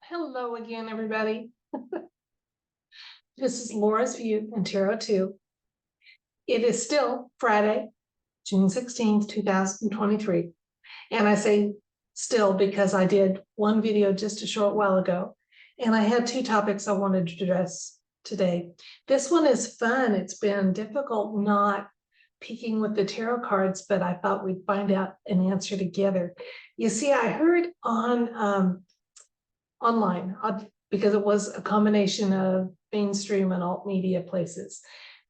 Hello again, everybody. This is Laura's View in Tarot 2. It is still Friday, June 16th, 2023. And I say still because I did one video just a short while ago, and I had two topics I wanted to address today. This one is fun. It's been difficult not peeking with the tarot cards, but I thought we'd find out an answer together. You see, I heard on online because it was a combination of mainstream and alt media places,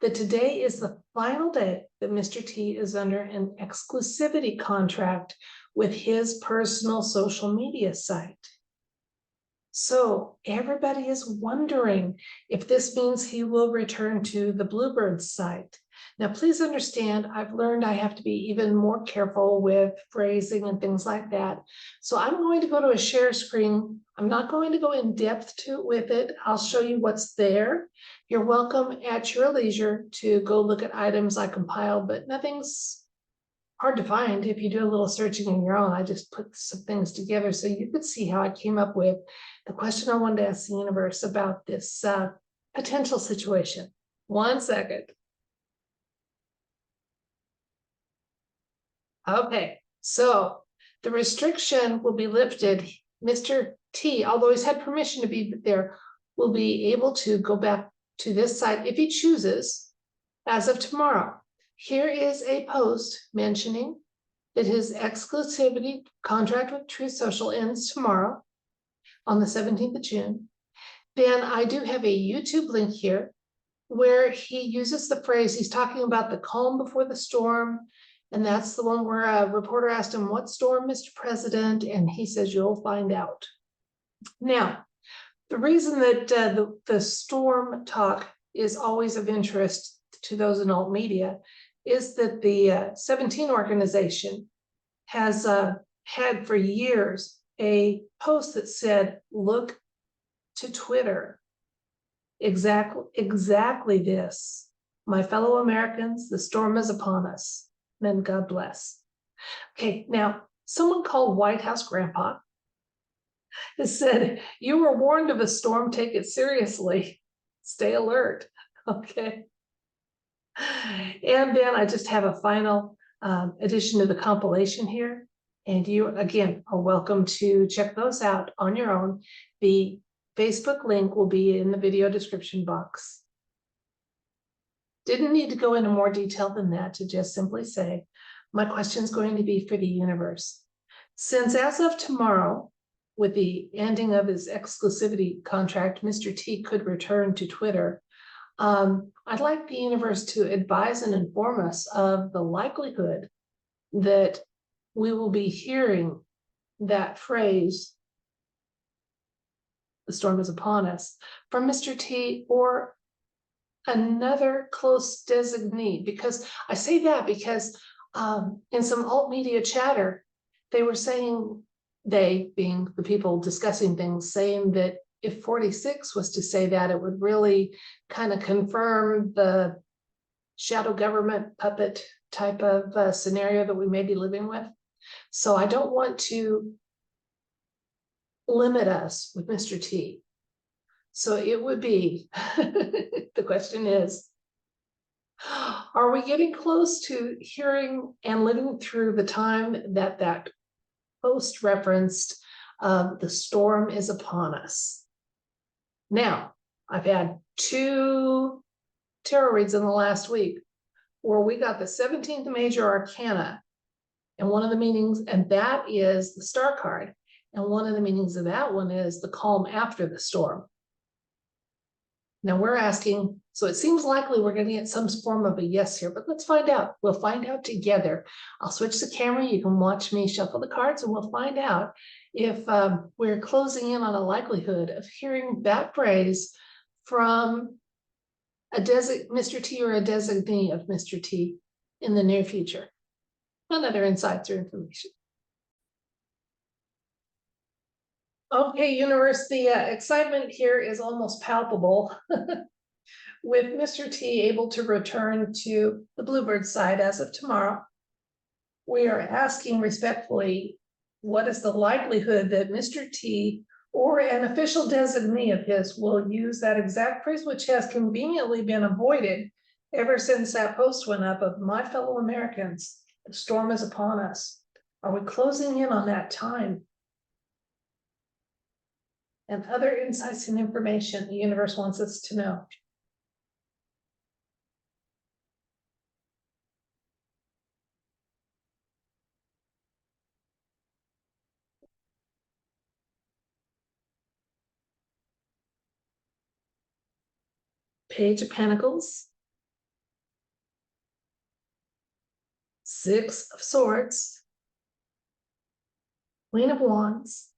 that today is the final day that Mr. T is under an exclusivity contract with his personal social media site. So everybody is wondering if this means he will return to the Bluebird site. Now, please understand, I've learned I have to be even more careful with phrasing and things like that. So I'm going to go to a share screen. I'm not going to go in depth with it. I'll show you what's there. You're welcome at your leisure to go look at items I compiled, but nothing's hard to find if you do a little searching on your own. I just put some things together so you could see how I came up with the question I wanted to ask the universe about this potential situation. 1 second. Okay, so the restriction will be lifted. Mr. T, although he's had permission to be there, will be able to go back to this site if he chooses as of tomorrow. Here is a post mentioning that his exclusivity contract with Truth Social ends tomorrow on the 17th of June. Then I do have a YouTube link here where he uses the phrase, he's talking about the calm before the storm. And that's the one where a reporter asked him, "What storm, Mr. President?" And he says, "You'll find out." Now, the reason that the storm talk is always of interest to those in alt media is that the 17 organization has had for years a post that said, "Look to Twitter." Exactly this. My fellow Americans, the storm is upon us. Then God bless. Okay, now someone called White House Grandpa has said, "You were warned of a storm, take it seriously. Stay alert." Okay. And then I just have a final addition to the compilation here. And you, again, are welcome to check those out on your own. The Facebook link will be in the video description box. Didn't need to go into more detail than that, to just simply say, my question is going to be for the universe. Since as of tomorrow, with the ending of his exclusivity contract, Mr. T could return to Twitter, I'd like the universe to advise and inform us of the likelihood that we will be hearing that phrase, "The storm is upon us," from Mr. T or another close designee. Because I say that because in some alt media chatter, they were saying, they being the people discussing things, saying that if 46 was to say that, it would really kind of confirm the shadow government puppet type of scenario that we may be living with. So I don't want to limit us with Mr. T. So it would be, the question is, are we getting close to hearing and living through the time that that post referenced the storm is upon us? Now, I've had 2 tarot reads in the last week where we got the 17th major arcana, and one of the meanings, and that is the star card, and one of the meanings of that one is the calm after the storm. Now we're asking, so it seems likely we're going to get some form of a yes here, but let's find out. We'll find out together. I'll switch the camera. You can watch me shuffle the cards, and we'll find out if we're closing in on a likelihood of hearing that phrase from a Mr. T or a designee of Mr. T in the near future. And other insights or information. Okay, universe, the excitement here is almost palpable with Mr. T able to return to the Bluebird side as of tomorrow. We are asking respectfully, what is the likelihood that Mr. T or an official designee of his will use that exact phrase, which has conveniently been avoided ever since that post went up of "My fellow Americans, the storm is upon us." Are we closing in on that time? And other insights and information the universe wants us to know. Page of Pentacles, Six of Swords, Queen of Wands,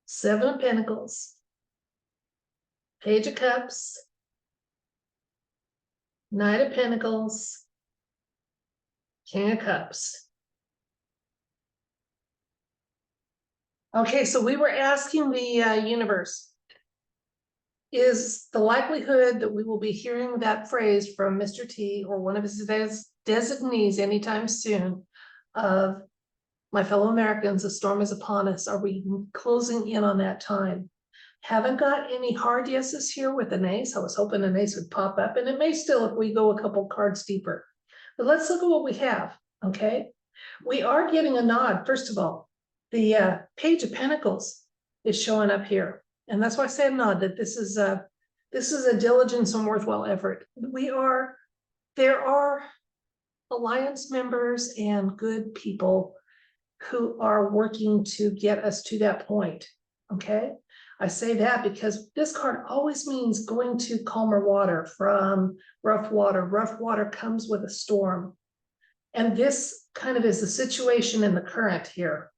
Seven of Pentacles, Page of Cups, Knight of Pentacles, King of Cups. Okay, so we were asking the universe, is the likelihood that we will be hearing that phrase from Mr. T or one of his designees anytime soon of "My fellow Americans, the storm is upon us"? Are we closing in on that time? Haven't got any hard yeses here with an ace. I was hoping an ace would pop up, and it may still if we go a couple cards deeper. But let's look at what we have, okay? We are getting a nod. First of all, the Page of Pentacles is showing up here. And that's why I say a nod, that this is a diligence and worthwhile effort. There are alliance members and good people who are working to get us to that point, okay? I say that because this card always means going to calmer water from rough water. Rough water comes with a storm. And this kind of is the situation in the current here.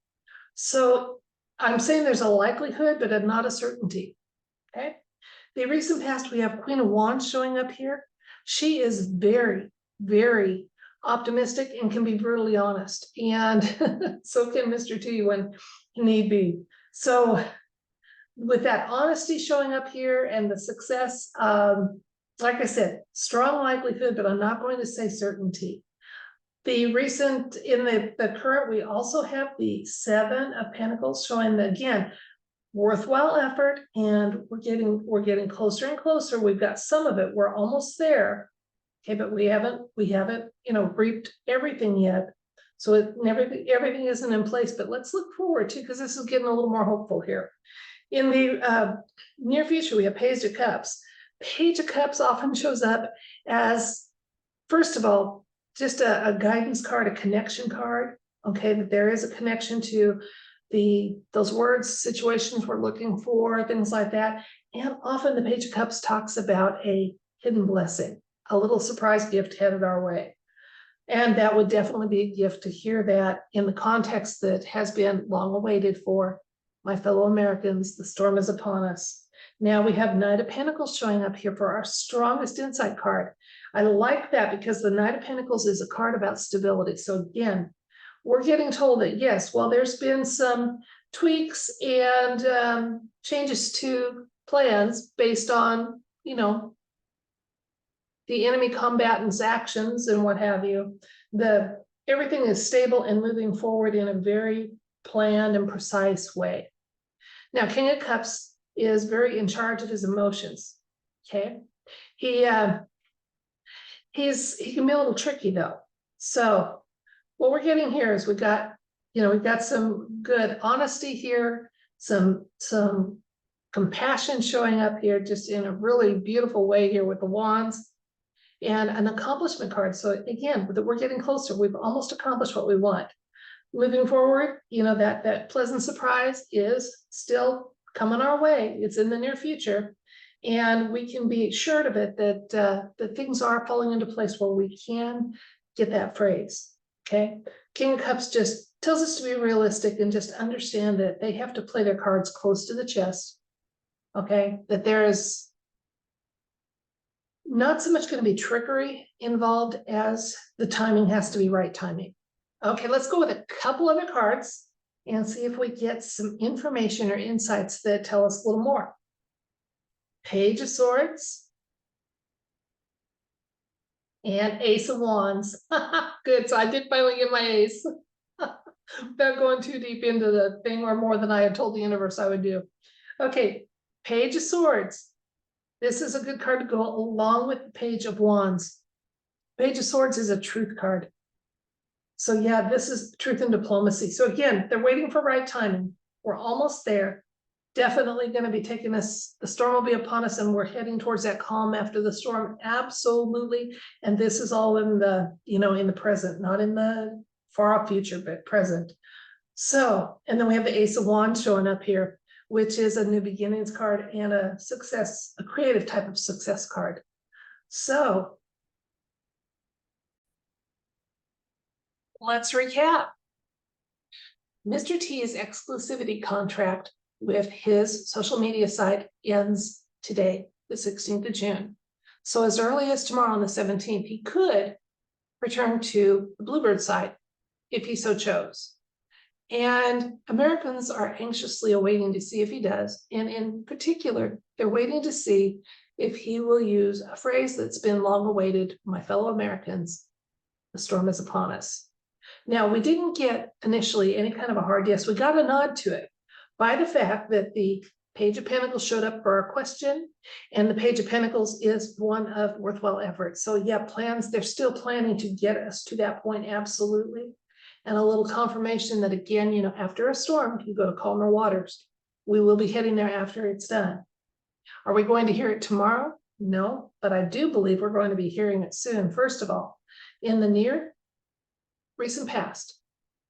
So I'm saying there's a likelihood, but not a certainty, okay? The recent past, we have Queen of Wands showing up here. She is very, very optimistic and can be brutally honest. And so can Mr. T when need be. So with that honesty showing up here and the success, like I said, strong likelihood, but I'm not going to say certainty. The recent, in the current, we also have the Seven of Pentacles showing that, again, worthwhile effort, and we're getting closer and closer. We've got some of it, we're almost there. Okay, but we haven't, reaped everything yet. So everything isn't in place, but let's look forward to, because this is getting a little more hopeful here. In the near future, we have Page of Cups. Page of Cups often shows up as, first of all, just a guidance card, a connection card, okay, that there is a connection to those words, situations we're looking for, things like that. And often the Page of Cups talks about a hidden blessing, a little surprise gift headed our way. And that would definitely be a gift to hear that in the context that has been long awaited for "My fellow Americans, the storm is upon us." Now we have Knight of Pentacles showing up here for our strongest insight card. I like that because the Knight of Pentacles is a card about stability. So again, we're getting told that, yes, well, there's been some tweaks and changes to plans based on, the enemy combatant's actions and what have you. Everything is stable and moving forward in a very planned and precise way. Now, King of Cups is very in charge of his emotions, okay? He can be a little tricky though. So what we're getting here is we've got some good honesty here, some compassion showing up here just in a really beautiful way here with the wands, and an accomplishment card. So again, we're getting closer. We've almost accomplished what we want. Moving forward, that pleasant surprise is still coming our way. It's in the near future. And we can be assured of it that things are falling into place where we can get that phrase, okay? King of Cups just tells us to be realistic and just understand that they have to play their cards close to the chest, okay? That there is not so much going to be trickery involved as the timing has to be right timing. Okay, let's go with a couple other cards and see if we get some information or insights that tell us a little more. Page of Swords and Ace of Wands. Good, so I did finally get my ace. Without going too deep into the thing or more than I had told the universe I would do. Okay, Page of Swords. This is a good card to go along with the Page of Wands. Page of Swords is a truth card. So yeah, this is truth and diplomacy. So again, they're waiting for right timing. We're almost there. Definitely going to be taking us, the storm will be upon us and we're heading towards that calm after the storm. Absolutely. And this is all in the, in the present, not in the far off future, but present. So, and then we have the Ace of Wands showing up here, which is a new beginnings card and a creative type of success card. So let's recap. Mr. T's exclusivity contract with his social media site ends today, the 16th of June. So as early as tomorrow on the 17th, he could return to the Bluebird site if he so chose. And Americans are anxiously awaiting to see if he does. And in particular, they're waiting to see if he will use a phrase that's been long awaited, my fellow Americans, the storm is upon us. Now, we didn't get initially any kind of a hard yes. We got a nod to it by the fact that the Page of Pentacles showed up for our question, and the Page of Pentacles is one of worthwhile effort. So yeah, they're still planning to get us to that point, absolutely. And a little confirmation that again, after a storm, you go to calmer waters. We will be heading there after it's done. Are we going to hear it tomorrow? No, but I do believe we're going to be hearing it soon. First of all, in the near recent past,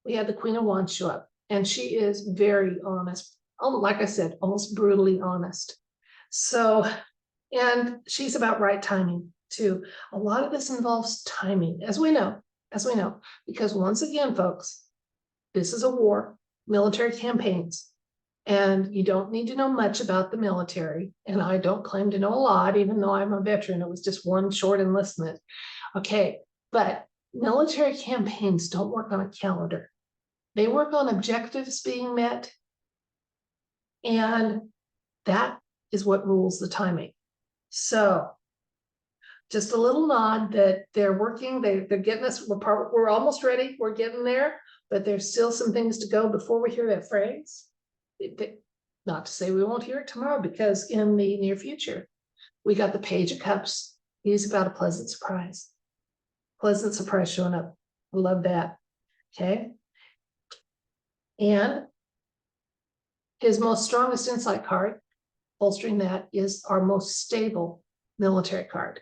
we had the Queen of Wands show up, and she is very honest. Like I said, almost brutally honest. So, and she's about right timing too. A lot of this involves timing, as we know, because once again, folks, this is a war, military campaigns, and you don't need to know much about the military. And I don't claim to know a lot, even though I'm a veteran. It was just one short enlistment. Okay, but military campaigns don't work on a calendar. They work on objectives being met, and that is what rules the timing. So just a little nod that they're working, they're getting us, we're almost ready, we're getting there, but there's still some things to go before we hear that phrase. Not to say we won't hear it tomorrow, because in the near future, we got the Page of Cups. He's about a pleasant surprise. Pleasant surprise showing up. I love that. Okay. And his most strongest insight card, bolstering that, is our most stable military card.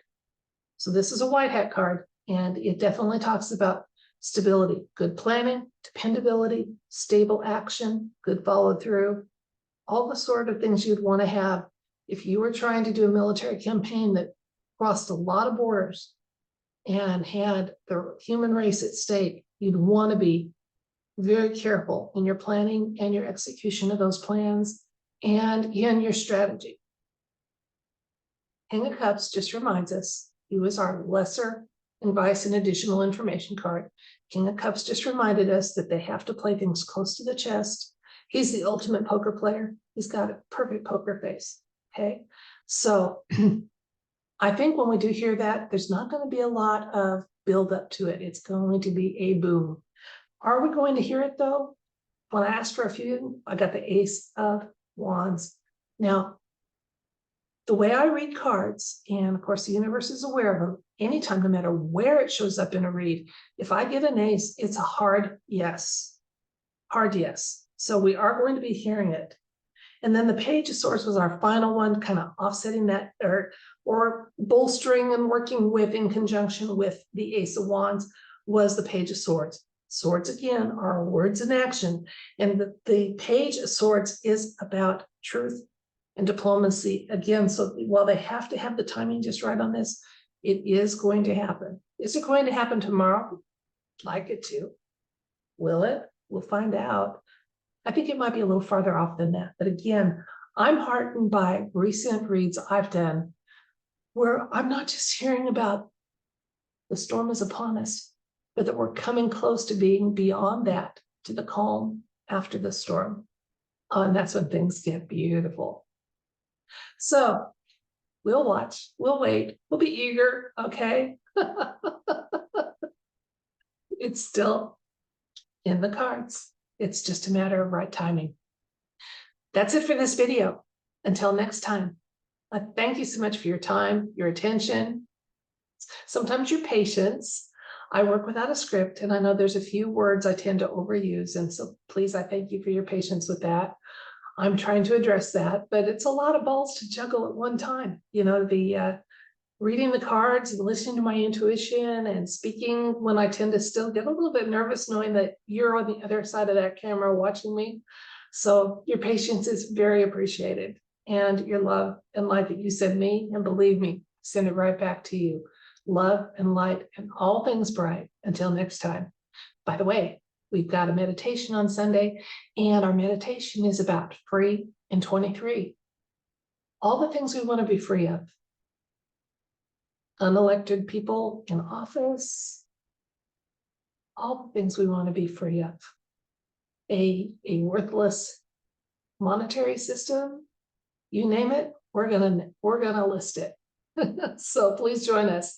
So this is a white hat card, and it definitely talks about stability, good planning, dependability, stable action, good follow through, all the sort of things you'd want to have if you were trying to do a military campaign that crossed a lot of borders and had the human race at stake. You'd want to be very careful in your planning and your execution of those plans and in your strategy. King of Cups just reminds us he was our lesser advice and additional information card. King of Cups just reminded us that they have to play things close to the chest. He's the ultimate poker player. He's got a perfect poker face. Okay, so I think when we do hear that, there's not going to be a lot of build up to it. It's going to be a boom. Are we going to hear it though? When I asked for a few, I got the Ace of Wands. Now, the way I read cards, and of course the universe is aware of them, anytime, no matter where it shows up in a read, if I get an ace, it's a hard yes. Hard yes. So we are going to be hearing it. And then the Page of Swords was our final one, kind of offsetting that, or bolstering and working with, in conjunction with the Ace of Wands, was the Page of Swords. Swords, again, are words in action. And the Page of Swords is about truth and diplomacy. Again, so while they have to have the timing just right on this, it is going to happen. Is it going to happen tomorrow? Like it to. Will it? We'll find out. I think it might be a little farther off than that. But again, I'm heartened by recent reads I've done where I'm not just hearing about the storm is upon us, but that we're coming close to being beyond that, to the calm after the storm. And that's when things get beautiful. So we'll watch, we'll wait, we'll be eager, okay? It's still in the cards. It's just a matter of right timing. That's it for this video. Until next time, thank you so much for your time, your attention, sometimes your patience. I work without a script, and I know there's a few words I tend to overuse, and so please, I thank you for your patience with that. I'm trying to address that, but it's a lot of balls to juggle at one time. You know, the reading the cards and listening to my intuition and speaking when I tend to still get a little bit nervous knowing that you're on the other side of that camera watching me. So your patience is very appreciated, and your love and light that you send me, and believe me, send it right back to you. Love and light and all things bright. Until next time. By the way, we've got a meditation on Sunday, and our meditation is about free in 23. All the things we want to be free of. Unelected people in office, all the things we want to be free of. A worthless monetary system, you name it, we're gonna list it. So please join us.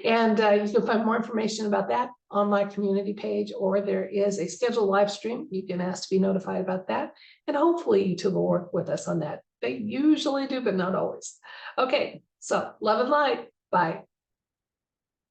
And you can find more information about that on my community page, or there is a scheduled live stream. You can ask to be notified about that. And hopefully YouTube will work with us on that. They usually do, but not always. Okay, so love and light. Bye.